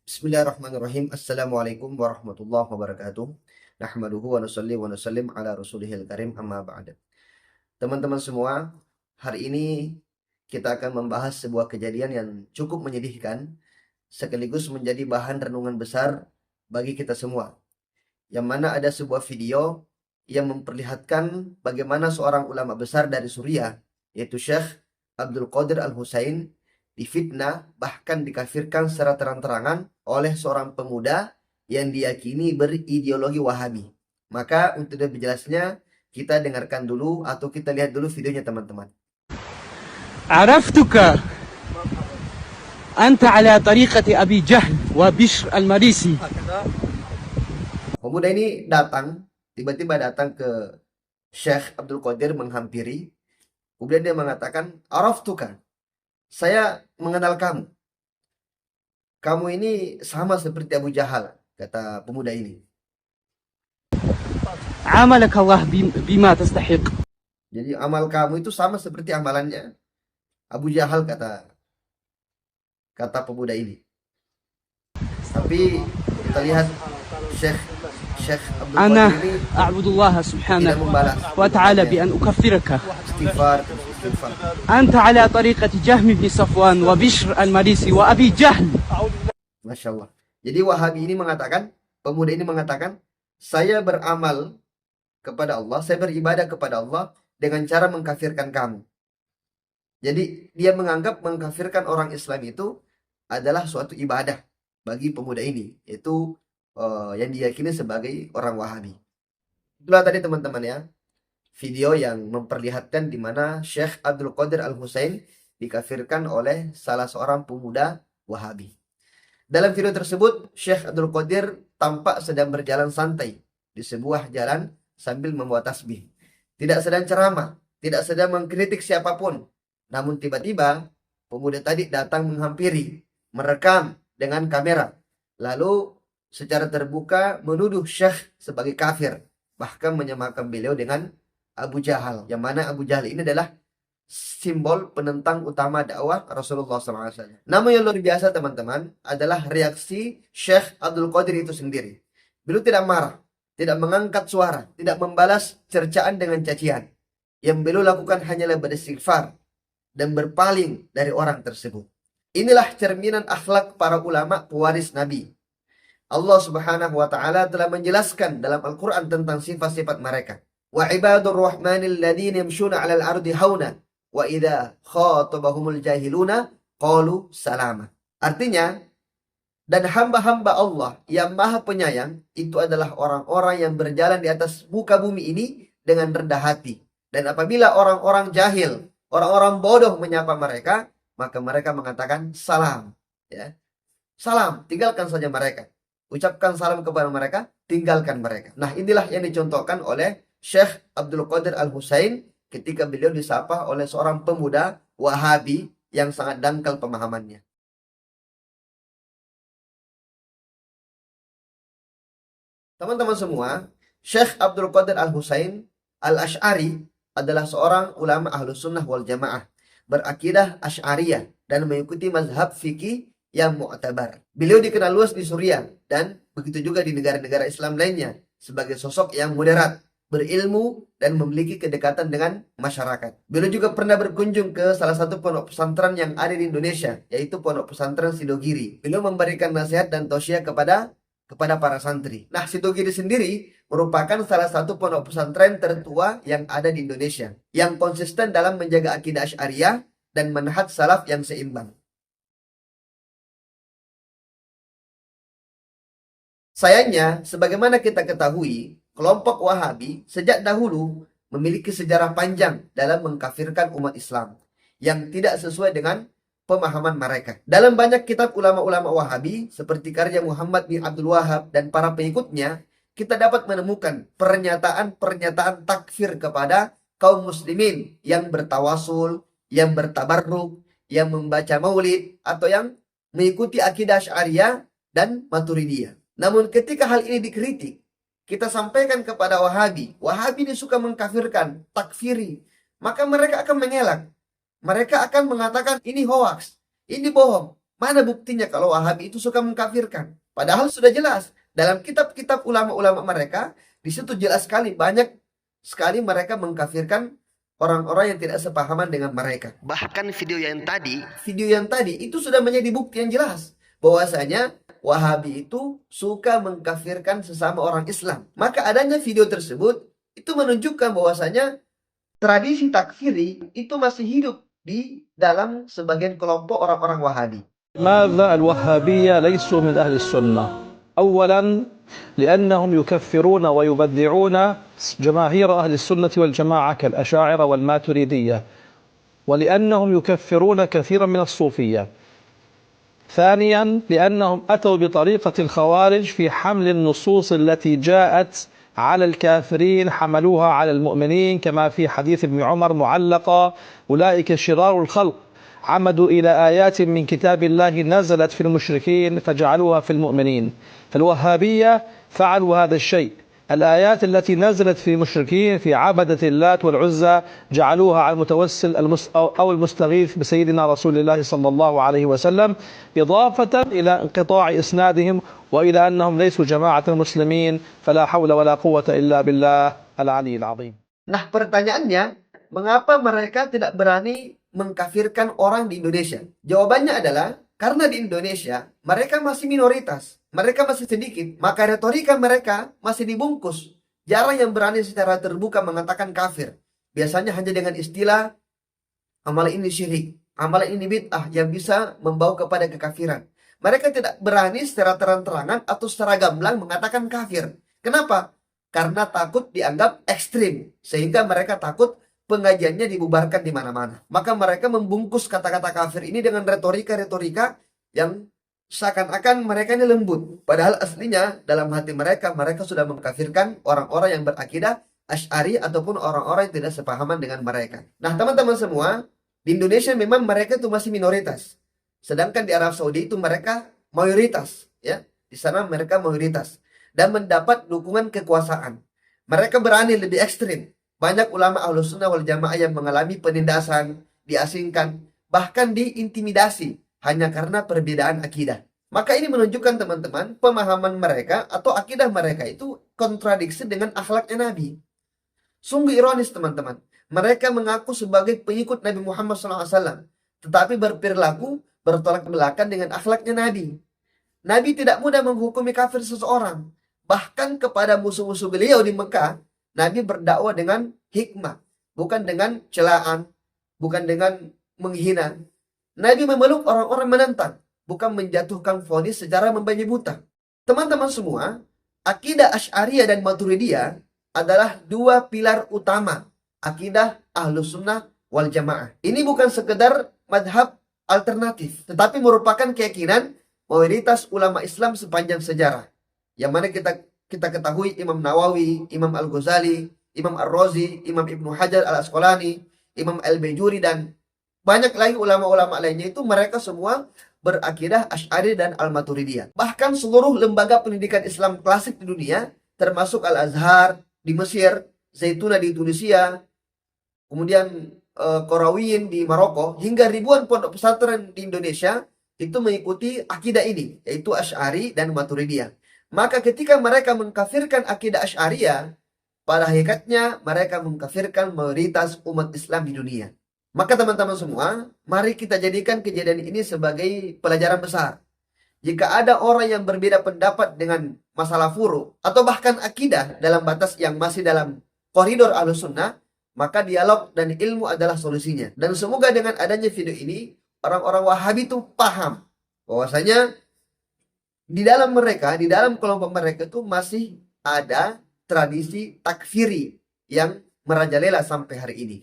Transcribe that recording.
Bismillahirrahmanirrahim. Assalamualaikum warahmatullahi wabarakatuh. Nahmaduhu wa nusalli wa nusallim ala rasulihil karim amma ba'da. Teman-teman semua, hari ini kita akan membahas sebuah kejadian yang cukup menyedihkan, sekaligus menjadi bahan renungan besar bagi kita semua. Yang mana ada sebuah video yang memperlihatkan bagaimana seorang ulama besar dari Suriah, yaitu Syekh Abdul Qadir Al-Husain, difitnah bahkan dikafirkan secara terang-terangan oleh seorang pemuda yang diyakini berideologi Wahabi. Maka untuk lebih jelasnya kita dengarkan dulu atau kita lihat dulu videonya teman-teman. عرفتك أنت على طريقة أبي جهل وبشر المريسي. Pemuda ini tiba-tiba datang ke Syekh Abdul Qadir menghampiri. Kemudian dia mengatakan, "Araftuka, saya mengenal kamu. Kamu ini sama seperti Abu Jahal," kata pemuda ini. عاملك الله بما تستحق. Jadi amal kamu itu sama seperti amalannya Abu Jahal, kata pemuda ini. Tapi kita lihat Syekh Abdul أنا Qadir ini أعبد الله tidak سبحانه membalas وتعالى بأن أكفرك. istighfar. أنت على طريقة جهم بن صفوان وبشر المريسي وأبي جهل. Masya Allah. Jadi Wahabi ini mengatakan, pemuda ini mengatakan, saya beramal kepada Allah, saya beribadah kepada Allah dengan cara mengkafirkan kamu. Jadi dia menganggap mengkafirkan orang Islam itu adalah suatu ibadah bagi pemuda ini, yaitu yang diyakini sebagai orang Wahabi. Itulah tadi teman-teman ya, video yang memperlihatkan di mana Syekh Abdul Qadir Al-Husain dikafirkan oleh salah seorang pemuda Wahabi. Dalam video tersebut, Syekh Abdul Qadir tampak sedang berjalan santai di sebuah jalan sambil membawa tasbih. Tidak sedang ceramah, tidak sedang mengkritik siapapun. Namun tiba-tiba pemuda tadi datang menghampiri, merekam dengan kamera. Lalu secara terbuka menuduh Syekh sebagai kafir. Bahkan menyamakan beliau dengan Abu Jahal. Yang mana Abu Jahal ini adalah simbol penentang utama dakwah Rasulullah SAW. Namun yang luar biasa teman-teman adalah reaksi Syekh Abdul Qadir itu sendiri. Beliau tidak marah, tidak mengangkat suara, tidak membalas cercaan dengan cacian. Yang beliau lakukan hanyalah beristighfar dan berpaling dari orang tersebut. Inilah cerminan akhlak para ulama pewaris Nabi. Allah Subhanahu wa taala telah menjelaskan dalam Al-Qur'an tentang sifat-sifat mereka. Wa ibadur rahmanil ladzina yamshuna 'alal ardi hauna wa idza khatabahumul jahiluna qalu salama. Artinya, dan hamba-hamba Allah yang maha penyayang itu adalah orang-orang yang berjalan di atas muka bumi ini dengan rendah hati. Dan apabila orang-orang jahil, orang-orang bodoh menyapa mereka, maka mereka mengatakan salam. Ya. Salam, tinggalkan saja mereka. Ucapkan salam kepada mereka, tinggalkan mereka. Nah, inilah yang dicontohkan oleh Syekh Abdul Qadir Al-Husain ketika beliau disapa oleh seorang pemuda Wahabi yang sangat dangkal pemahamannya. Teman-teman semua, Syekh Abdul Qadir Al-Husain Al-Ash'ari adalah seorang ulama Ahlus Sunnah wal Jamaah, berakidah Asy'ariyah dan mengikuti mazhab fikih yang mu'tabar. Beliau dikenal luas di Suriah dan begitu juga di negara-negara Islam lainnya sebagai sosok yang moderat, berilmu dan memiliki kedekatan dengan masyarakat. Beliau juga pernah berkunjung ke salah satu pondok pesantren yang ada di Indonesia, yaitu Pondok Pesantren Sidogiri. Beliau memberikan nasihat dan tausiah kepada para santri. Nah, Sidogiri sendiri merupakan salah satu pondok pesantren tertua yang ada di Indonesia, yang konsisten dalam menjaga akidah Asy'ariyah dan manhaj salaf yang seimbang. Sayangnya, sebagaimana kita ketahui, kelompok Wahabi sejak dahulu memiliki sejarah panjang dalam mengkafirkan umat Islam yang tidak sesuai dengan pemahaman mereka. Dalam banyak kitab ulama-ulama Wahabi seperti karya Muhammad bin Abdul Wahab dan para pengikutnya, kita dapat menemukan pernyataan-pernyataan takfir kepada kaum muslimin yang bertawasul, yang bertabarruk, yang membaca maulid, atau yang mengikuti akidah Asy'ariyah dan Maturidiyah. Namun ketika hal ini dikritik, kita sampaikan kepada Wahabi ini suka mengkafirkan, takfiri, maka mereka akan mengelak. Mereka akan mengatakan ini hoax, ini bohong. Mana buktinya kalau Wahabi itu suka mengkafirkan? Padahal sudah jelas dalam kitab-kitab ulama-ulama mereka, di situ jelas sekali, banyak sekali mereka mengkafirkan orang-orang yang tidak sepahaman dengan mereka. Bahkan video yang tadi itu sudah menjadi bukti yang jelas bahwasanya Wahabi itu suka mengkafirkan sesama orang Islam. Maka adanya video tersebut itu menunjukkan bahwasanya tradisi takfiri itu masih hidup di dalam sebagian kelompok orang-orang Wahabi. لماذا الوهابية ليسوا من أهل السنة؟ أولا لأنهم يكفرون ويبدعون جماهير أهل السنة والجماعة كالأشاعرة والماتريدية، ولأنهم يكفرون كثيرا من الصوفية. ثانيا لأنهم أتوا بطريقة الخوارج في حمل النصوص التي جاءت على الكافرين حملوها على المؤمنين، كما في حديث ابن عمر معلقة: أولئك شرار الخلق عمدوا إلى آيات من كتاب الله نزلت في المشركين فجعلوها في المؤمنين. فالوهابية فعلوا هذا الشيء، الآيات التي نزلت في المشركين في عبدة اللات والعزى جعلوها على المتوسل أو المستغيث بسيدنا رسول الله صلى الله عليه وسلم، إضافة إلى انقطاع إسنادهم وإلى أنهم ليسوا جماعة المسلمين، فلا حول ولا قوة إلا بالله العلي العظيم. Nah, pertanyaannya, mengapa mereka tidak berani mengkafirkan orang di Indonesia? Jawabannya adalah karena di Indonesia mereka masih minoritas, mereka masih sedikit, maka retorika mereka masih dibungkus. Jarang yang berani secara terbuka mengatakan kafir. Biasanya hanya dengan istilah amalan ini syirik, amalan ini bid'ah yang bisa membawa kepada kekafiran. Mereka tidak berani secara terang-terangan atau secara gamblang mengatakan kafir. Kenapa? Karena takut dianggap ekstrim, sehingga mereka takut pengajiannya dibubarkan di mana-mana. Maka mereka membungkus kata-kata kafir ini dengan retorika-retorika yang seakan-akan mereka ini lembut. Padahal aslinya dalam hati mereka, mereka sudah mengkafirkan orang-orang yang berakidah Asy'ari ataupun orang-orang yang tidak sepahaman dengan mereka. Nah, teman-teman semua, di Indonesia memang mereka itu masih minoritas. Sedangkan di Arab Saudi itu mereka mayoritas, ya. Di sana mereka mayoritas dan mendapat dukungan kekuasaan. Mereka berani lebih ekstrim. Banyak ulama Ahlus Sunnah wal Jamaah yang mengalami penindasan, diasingkan, bahkan diintimidasi hanya karena perbedaan akidah. Maka ini menunjukkan teman-teman, pemahaman mereka atau akidah mereka itu kontradiksi dengan akhlaknya Nabi. Sungguh ironis teman-teman. Mereka mengaku sebagai pengikut Nabi Muhammad SAW, tetapi berperilaku bertolak belakang dengan akhlaknya Nabi. Nabi tidak mudah menghukumi kafir seseorang. Bahkan kepada musuh-musuh beliau di Mekah, Nabi berdakwah dengan hikmah, bukan dengan celaan, bukan dengan menghina. Nabi memeluk orang-orang menentang, bukan menjatuhkan vonis secara membabi buta. Teman-teman semua, akidah Asy'ariyah dan Maturidiyah adalah dua pilar utama akidah Ahlus Sunnah wal Jamaah. Ini bukan sekedar madhab alternatif, tetapi merupakan keyakinan mayoritas ulama Islam sepanjang sejarah. Yang mana kita ketahui Imam Nawawi, Imam Al-Ghazali, Imam Ar-Razi, Imam Ibnu Hajar Al-Asqalani, Imam Al-Bajuri, dan banyak lagi ulama-ulama lainnya itu mereka semua berakidah Asy'ari dan Al-Maturidiyah. Bahkan seluruh lembaga pendidikan Islam klasik di dunia, termasuk Al-Azhar di Mesir, Zaituna di Tunisia, kemudian Qarawiyyin di Maroko, hingga ribuan pondok pesantren di Indonesia itu mengikuti akidah ini, yaitu Asy'ari dan Maturidiyah. Maka ketika mereka mengkafirkan akidah Asy'ariyah, pada hakikatnya mereka mengkafirkan mayoritas umat Islam di dunia. Maka teman-teman semua, mari kita jadikan kejadian ini sebagai pelajaran besar. Jika ada orang yang berbeda pendapat dengan masalah furu atau bahkan akidah dalam batas yang masih dalam koridor Ahlus Sunnah, maka dialog dan ilmu adalah solusinya. Dan semoga dengan adanya video ini, orang-orang Wahabi itu paham bahwasanya di dalam mereka, di dalam kelompok mereka itu masih ada tradisi takfiri yang merajalela sampai hari ini.